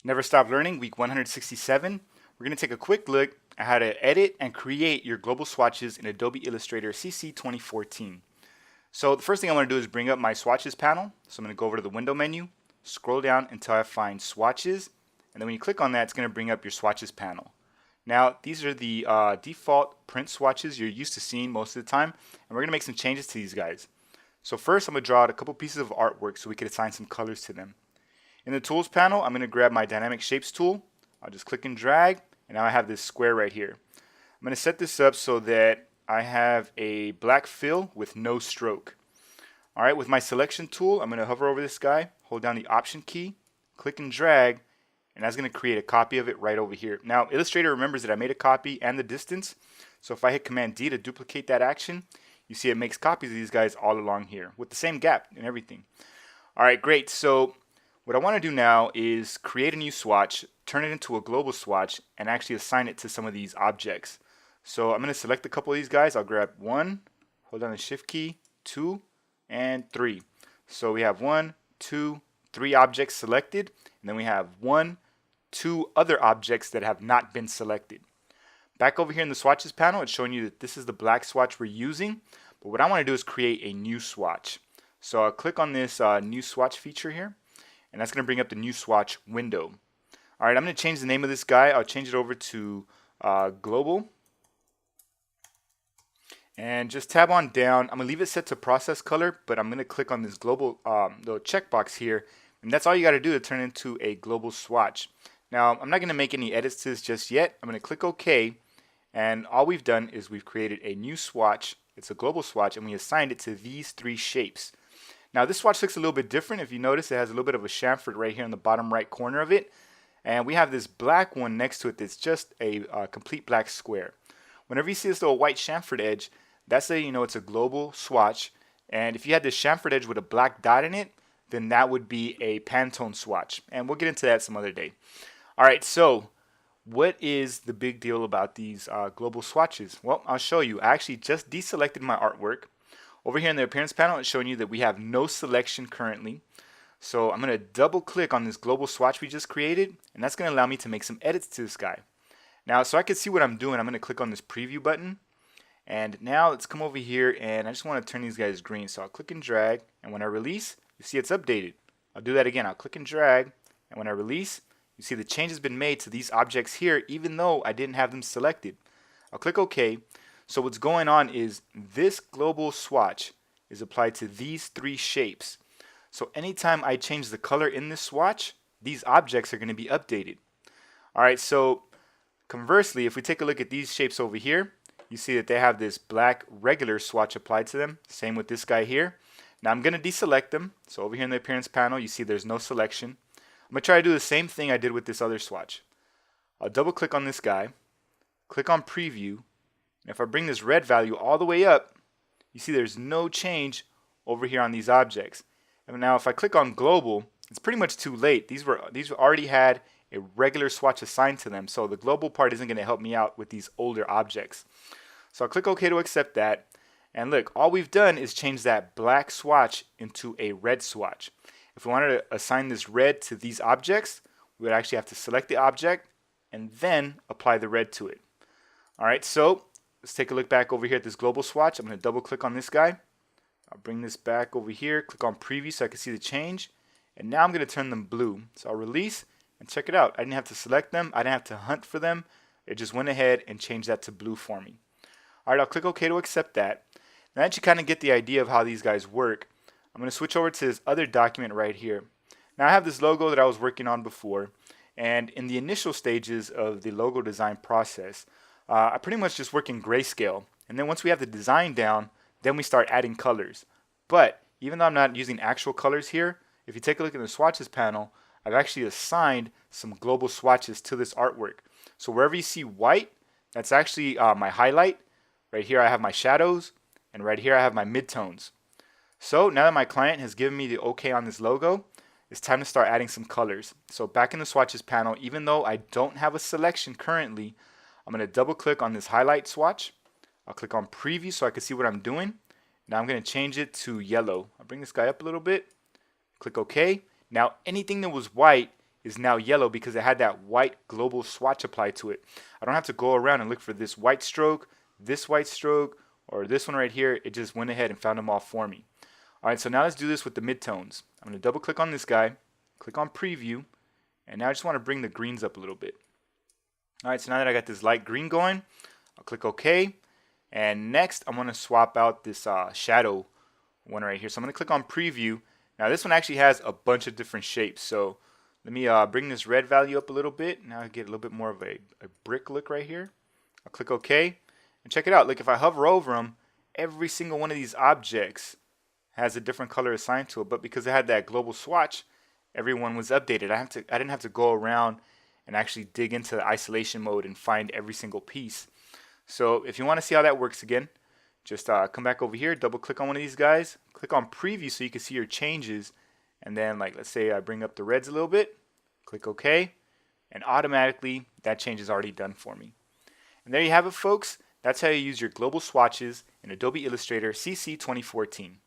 Never Stop Learning, week 167. We're going to take a quick look at how to edit and create your global swatches in Adobe Illustrator CC 2014. So the first thing I want to do is bring up my swatches panel. So I'm going to go over to the window menu, scroll down until I find swatches, and then when you click on that, it's going to bring up your swatches panel. Now, these are the default print swatches you're used to seeing most of the time, and we're going to make some changes to these guys. So first, I'm going to draw out a couple pieces of artwork so we can assign some colors to them. In the Tools panel, I'm going to grab my Dynamic Shapes tool. I'll just click and drag, and now I have this square right here. I'm going to set this up so that I have a black fill with no stroke. Alright, with my Selection tool, I'm going to hover over this guy, hold down the Option key, click and drag, and that's going to create a copy of it right over here. Now, Illustrator remembers that I made a copy and the distance, so if I hit Command D to duplicate that action, you see it makes copies of these guys all along here with the same gap and everything. Alright, great. So what I want to do now is create a new swatch, turn it into a global swatch, and actually assign it to some of these objects. So I'm going to select a couple of these guys. I'll grab 1, hold down the Shift key, 2, and 3. So we have 1, 2, 3 objects selected, and then we have 1, 2 other objects that have not been selected. Back over here in the swatches panel, it's showing you that this is the black swatch we're using, but what I want to do is create a new swatch. So I'll click on this new swatch feature here, and that's going to bring up the new swatch window. Alright, I'm going to change the name of this guy. I'll change it over to global. And just tab on down. I'm going to leave it set to process color, but I'm going to click on this global little checkbox here, and that's all you got to do to turn it into a global swatch. Now, I'm not going to make any edits to this just yet. I'm going to click OK, and all we've done is we've created a new swatch. It's a global swatch, and we assigned it to these 3 shapes. Now, this swatch looks a little bit different. If you notice, it has a little bit of a chamfer right here in the bottom right corner of it, and we have this black one next to it that's just a complete black square. Whenever you see this little white chamfered edge, that's a, it's a global swatch, and if you had this chamfered edge with a black dot in it, then that would be a Pantone swatch, and we'll get into that some other day. Alright, so what is the big deal about these global swatches? Well, I'll show you. I actually just deselected my artwork. Over here in the Appearance panel, it's showing you that we have no selection currently. So I'm going to double click on this global swatch we just created, and that's going to allow me to make some edits to this guy. Now, so I can see what I'm doing, I'm going to click on this preview button. And now let's come over here, and I just want to turn these guys green. So I'll click and drag, and when I release, you see it's updated. I'll do that again. I'll click and drag, and when I release, you see the change has been made to these objects here, even though I didn't have them selected. I'll click OK. So what's going on is this global swatch is applied to these 3 shapes. So anytime I change the color in this swatch, these objects are going to be updated. Alright, so conversely, if we take a look at these shapes over here, you see that they have this black regular swatch applied to them. Same with this guy here. Now I'm going to deselect them. So over here in the Appearance panel, you see there's no selection. I'm going to try to do the same thing I did with this other swatch. I'll double click on this guy, click on Preview, and if I bring this red value all the way up, you see there's no change over here on these objects. And now if I click on Global, it's pretty much too late. These already had a regular swatch assigned to them, so the global part isn't going to help me out with these older objects. So I'll click OK to accept that, and look, all we've done is change that black swatch into a red swatch. If we wanted to assign this red to these objects, we would actually have to select the object and then apply the red to it. Alright, so let's take a look back over here at this global swatch. I'm going to double click on this guy. I'll bring this back over here, click on Preview so I can see the change, and now I'm going to turn them blue. So I'll release, and check it out. I didn't have to select them. I didn't have to hunt for them. It just went ahead and changed that to blue for me. Alright, I'll click OK to accept that. Now that you kind of get the idea of how these guys work, I'm going to switch over to this other document right here. Now I have this logo that I was working on before, and in the initial stages of the logo design process, I pretty much just work in grayscale. And then once we have the design down, then we start adding colors. But even though I'm not using actual colors here, if you take a look at the swatches panel, I've actually assigned some global swatches to this artwork. So wherever you see white, that's actually my highlight. Right here I have my shadows, and right here I have my midtones. So now that my client has given me the OK on this logo, it's time to start adding some colors. So back in the swatches panel, even though I don't have a selection currently, I'm going to double click on this highlight swatch. I'll click on Preview so I can see what I'm doing. Now I'm going to change it to yellow. I'll bring this guy up a little bit, click OK. Now anything that was white is now yellow because it had that white global swatch applied to it. I don't have to go around and look for this white stroke, or this one right here. It just went ahead and found them all for me. Alright, so now let's do this with the midtones. I'm going to double click on this guy, click on preview, and now I just want to bring the greens up a little bit. Alright, so now that I got this light green going, I'll click OK. And next, I'm going to swap out this shadow one right here. So I'm going to click on preview. Now this one actually has a bunch of different shapes. So let me bring this red value up a little bit. Now I get a little bit more of a brick look right here. I'll click OK. And check it out. Look, if I hover over them, every single one of these objects has a different color assigned to it. But because it had that global swatch, everyone was updated. I didn't have to go around and actually dig into the isolation mode and find every single piece. So if you want to see how that works again, just come back over here, double click on one of these guys, click on preview so you can see your changes, and then like let's say I bring up the reds a little bit, click OK, and automatically that change is already done for me. And there you have it, folks. That's how you use your global swatches in Adobe Illustrator CC 2014.